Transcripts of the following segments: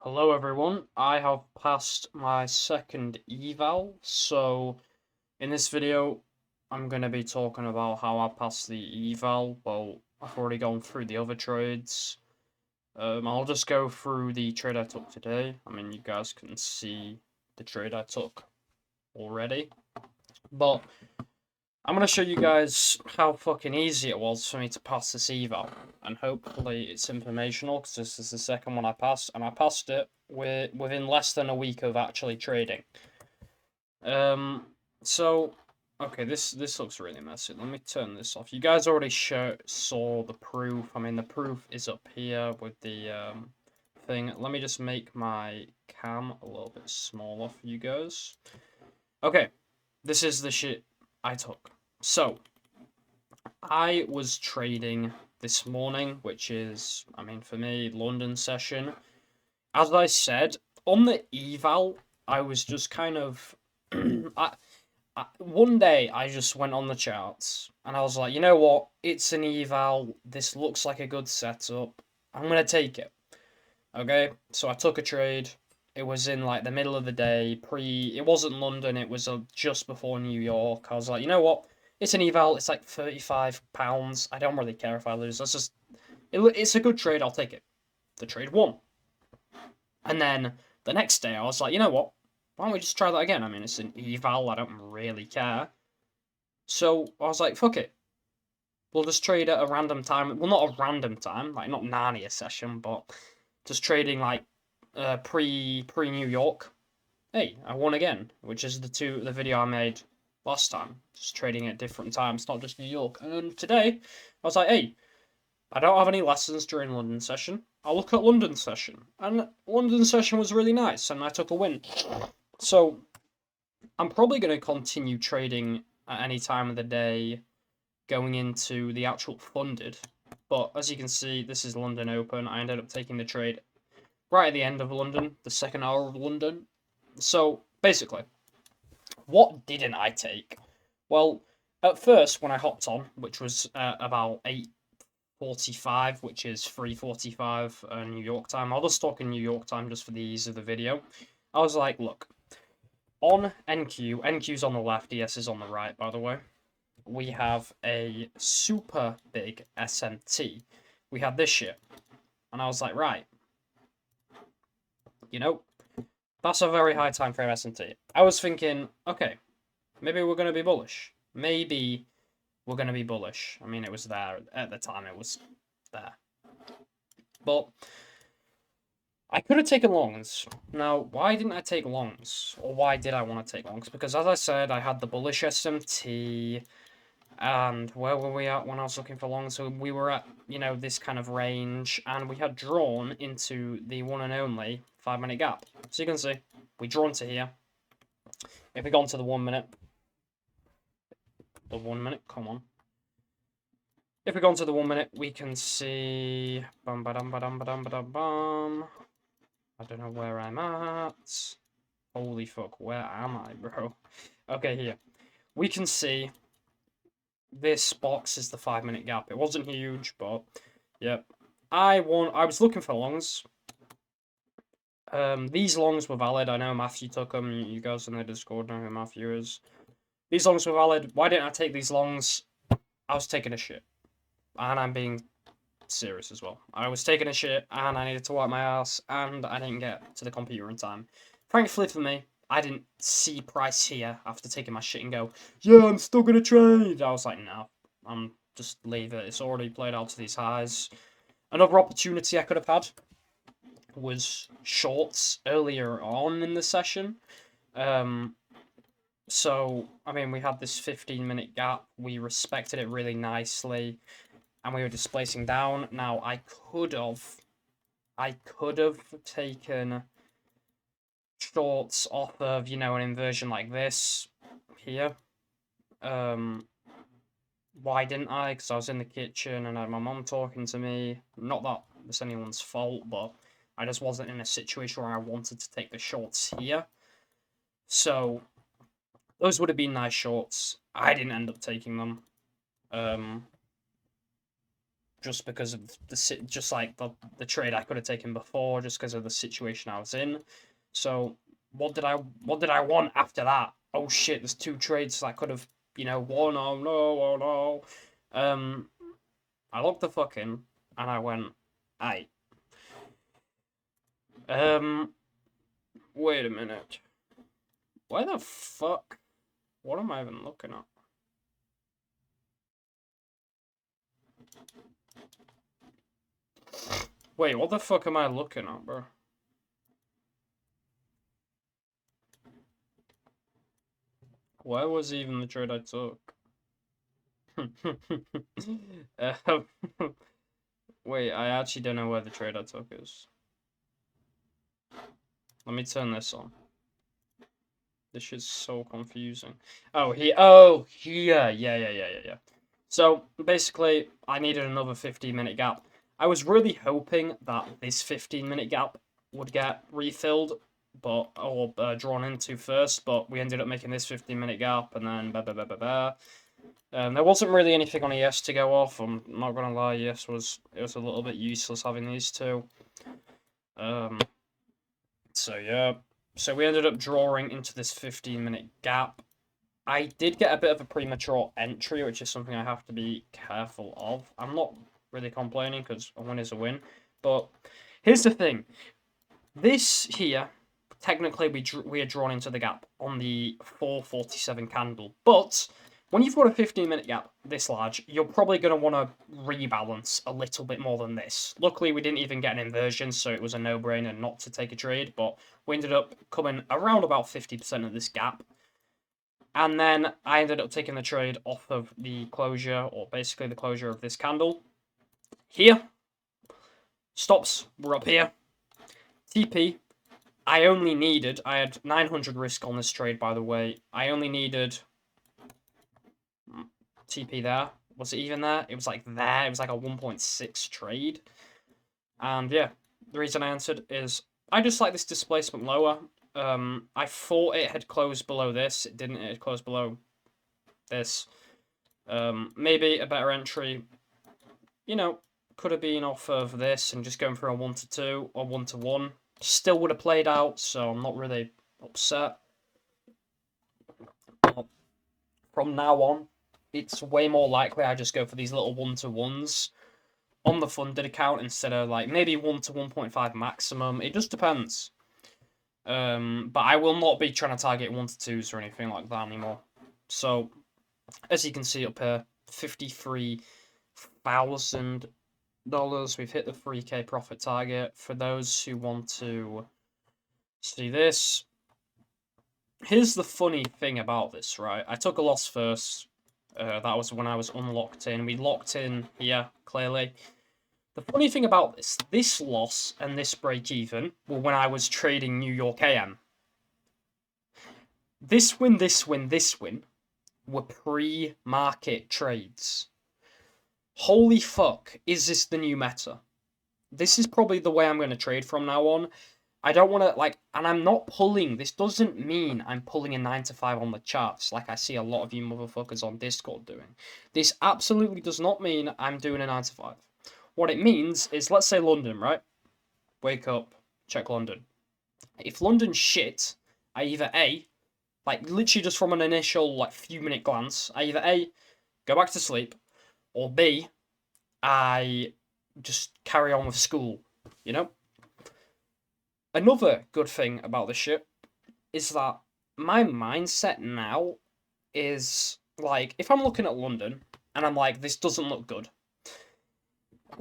Hello everyone, I have passed my second eval, so in this video I'm going to be talking about how I passed the eval. Well, I've already gone through the other trades. I'll just go through the trade I took today. I mean, you guys can see the trade I took already, but I'm going to show you guys how fucking easy it was for me to pass this eval, and hopefully it's informational, because this is the second one I passed, and I passed it within less than a week of actually trading. Um, so, okay, this looks really messy. Let me turn this off. You guys already saw the proof. I mean, the proof is up here with the thing. Let me just make my cam a little bit smaller for you guys. Okay, this is the shit I took. So, I was trading this morning, which is, I mean, for me, London session. As I said, on the eval, I was just kind of. One day, I just went on the charts and I was like, you know what? It's an eval. This looks like a good setup. I'm going to take it. Okay? So I took a trade. It was in like the middle of the day, it wasn't London, it was just before New York. I was like, you know what? It's an eval, it's like £35. I don't really care if I lose. It's a good trade, I'll take it. The trade won. And then the next day, I was like, you know what? Why don't we just try that again? I mean, it's an eval, I don't really care. So I was like, fuck it. We'll just trade at a random time. Well, not a random time, like not Narnia session, but just trading like pre New York. Hey, I won again, which is the video I made last time, just trading at different times, not just New York. And today, I was like, hey, I don't have any lessons during London session. I'll look at London session, and London session was really nice, and I took a win. So I'm probably going to continue trading at any time of the day, going into the actual funded. But as you can see, this is London Open. I ended up taking the trade right at the end of London, the second hour of London. So basically, what didn't I take? Well, at first when I hopped on, which was about 8:45, which is 3:45 New York time. I'll just talk in New York time just for the ease of the video. I was like, look, on NQ's on the left, ES is on the right, by the way. We have a super big SMT. We had this shit. And I was like, right, you know, that's a very high time frame SMT. I was thinking, okay, maybe we're going to be bullish. Maybe we're going to be bullish. I mean, it was there at the time, it was there. But I could have taken longs. Now, why didn't I take longs? Or why did I want to take longs? Because as I said, I had the bullish SMT. And where were we at when I was looking for longs? So we were at, this kind of range. And we had drawn into the one and only 5-minute gap. So you can see, we drawn to here. If we go on to the 1 minute. The 1 minute, come on. If we go on to the 1 minute, we can see. Bum ba dum ba dum ba dum ba dum bum. I don't know where I'm at. Holy fuck, where am I, bro? Okay, here. We can see this box is the 5-minute gap. It wasn't huge, but yeah. I was looking for longs. These longs were valid. I know Matthew took them. You guys in the Discord know who Matthew is. These longs were valid. Why didn't I take these longs? I was taking a shit. And I'm being serious as well. I was taking a shit and I needed to wipe my ass and I didn't get to the computer in time. Thankfully for me, I didn't see price here after taking my shit and go, yeah, I'm still gonna trade. I was like, no, I'm just leave it. It's already played out to these highs. Another opportunity I could have had was shorts earlier on in the session. So, I mean, we had this 15-minute gap. We respected it really nicely and we were displacing down. Now, I could have taken shorts off of, an inversion like this here. Why didn't I? Because I was in the kitchen and I had my mom talking to me. Not that it's anyone's fault, but I just wasn't in a situation where I wanted to take the shorts here. So, those would have been nice shorts. I didn't end up taking them. just because of just like the trade I could have taken before, just because of the situation I was in. So what did I want after that? Oh shit, there's 2 trades I could have, won. Oh no, oh no. I looked the fuck in and I went, aye. Wait a minute. Why the fuck? What am I even looking at? Wait, what the fuck am I looking at, bro? Where was even the trade I took? um, wait, I actually don't know where the trade I took is. Let me turn this on. This is so confusing. Oh, here. Yeah. So, basically, I needed another 15-minute gap. I was really hoping that this 15-minute gap would get refilled, or drawn into first, but we ended up making this 15-minute gap, and then there wasn't really anything on ES to go off. I'm not gonna lie, ES was a little bit useless having these two. So yeah. So we ended up drawing into this 15-minute gap. I did get a bit of a premature entry, which is something I have to be careful of. I'm not really complaining because a win is a win. But here's the thing. This here, technically we are drawn into the gap on the 447 candle. But when you've got a 15-minute gap this large, you're probably going to want to rebalance a little bit more than this. Luckily, we didn't even get an inversion, so it was a no-brainer not to take a trade. But we ended up coming around about 50% of this gap. And then I ended up taking the trade off of the closure, or basically the closure of this candle. Here. Stops were up here. TP. I had 900 risk on this trade, by the way. I only needed TP there. Was it even there? It was like there. It was like a 1.6 trade. And yeah, the reason I answered is I just like this displacement lower. I thought it had closed below this. It didn't. It had closed below this. Maybe a better entry, could have been off of this and just going for a 1-2 or 1-1. Still would have played out, so I'm not really upset. But from now on, it's way more likely I just go for these little 1-1s on the funded account instead of like maybe 1 to 1.5 maximum. It just depends. But I will not be trying to target 1-2s or anything like that anymore. So, as you can see up here, $53,000. We've hit the 3K profit target. For those who want to see this, here's the funny thing about this, right? I took a loss first. That was when I was unlocked in. We locked in here, clearly. The funny thing about this loss and this break even were when I was trading New York AM. This win were pre-market trades. Holy fuck, is this the new meta? This is probably the way I'm going to trade from now on. I don't want to, and I'm not pulling. This doesn't mean I'm pulling a 9-to-5 on the charts like I see a lot of you motherfuckers on Discord doing. This absolutely does not mean I'm doing a 9-to-5. What it means is, let's say London, right? Wake up, check London. If London's shit, I either A, literally just from an initial, few-minute glance, I either A, go back to sleep, or B, I just carry on with school, Another good thing about this shit is that my mindset now is, if I'm looking at London, and I'm like, this doesn't look good,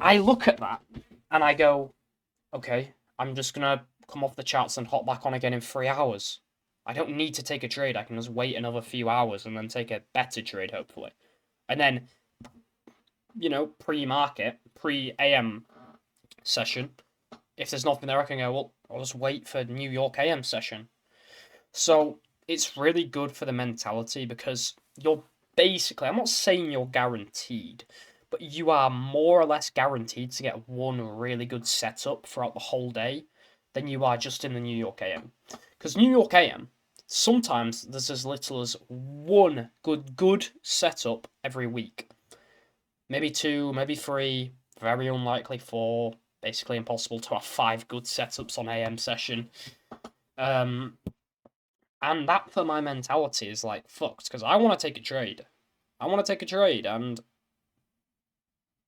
I look at that, and I go, okay, I'm just gonna come off the charts and hop back on again in 3 hours. I don't need to take a trade, I can just wait another few hours and then take a better trade, hopefully. And then, pre-market, pre-AM session, if there's nothing there, I can go, well, I'll just wait for New York AM session. So, it's really good for the mentality because you're basically, I'm not saying you're guaranteed, but you are more or less guaranteed to get one really good setup throughout the whole day than you are just in the New York AM. Because New York AM, sometimes there's as little as one good setup every week. Maybe 2, maybe 3, very unlikely, 4 basically impossible to have 5 good setups on AM session. And that for my mentality is like fucked because I want to take a trade. And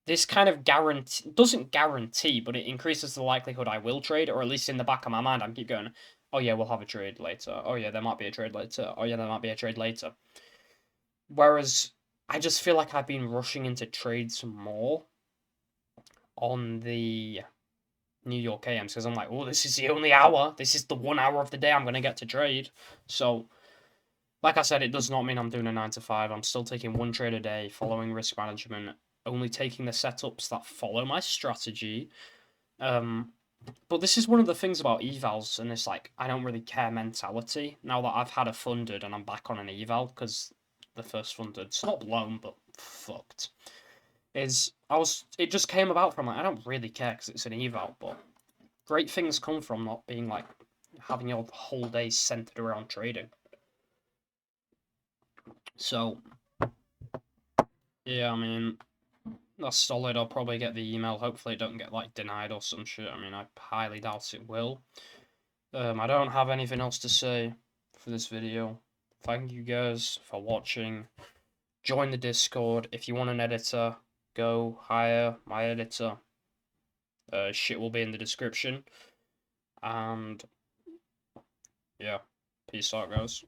this kind of doesn't guarantee, but it increases the likelihood I will trade, or at least in the back of my mind, I'm keep going, oh yeah, we'll have a trade later. Oh yeah, there might be a trade later. Oh yeah, there might be a trade later. Whereas I just feel like I've been rushing into trades more on the New York AMs because I'm like, oh, this is the only hour. This is the 1 hour of the day I'm going to get to trade. So, like I said, it does not mean I'm doing a 9 to 5. I'm still taking 1 trade a day, following risk management, only taking the setups that follow my strategy. But this is one of the things about evals and this like I don't really care mentality now that I've had a funded and I'm back on an eval because the first funded's not blown but fucked. It just came about from like I don't really care because it's an eval, but great things come from not being like having your whole day centered around trading. So yeah, I mean that's solid. I'll probably get the email. Hopefully it don't get like denied or some shit. I mean I highly doubt it will. I don't have anything else to say for this video. Thank you guys for watching. Join the Discord. If you want an editor, go hire my editor. Shit will be in the description. And yeah, peace out, guys.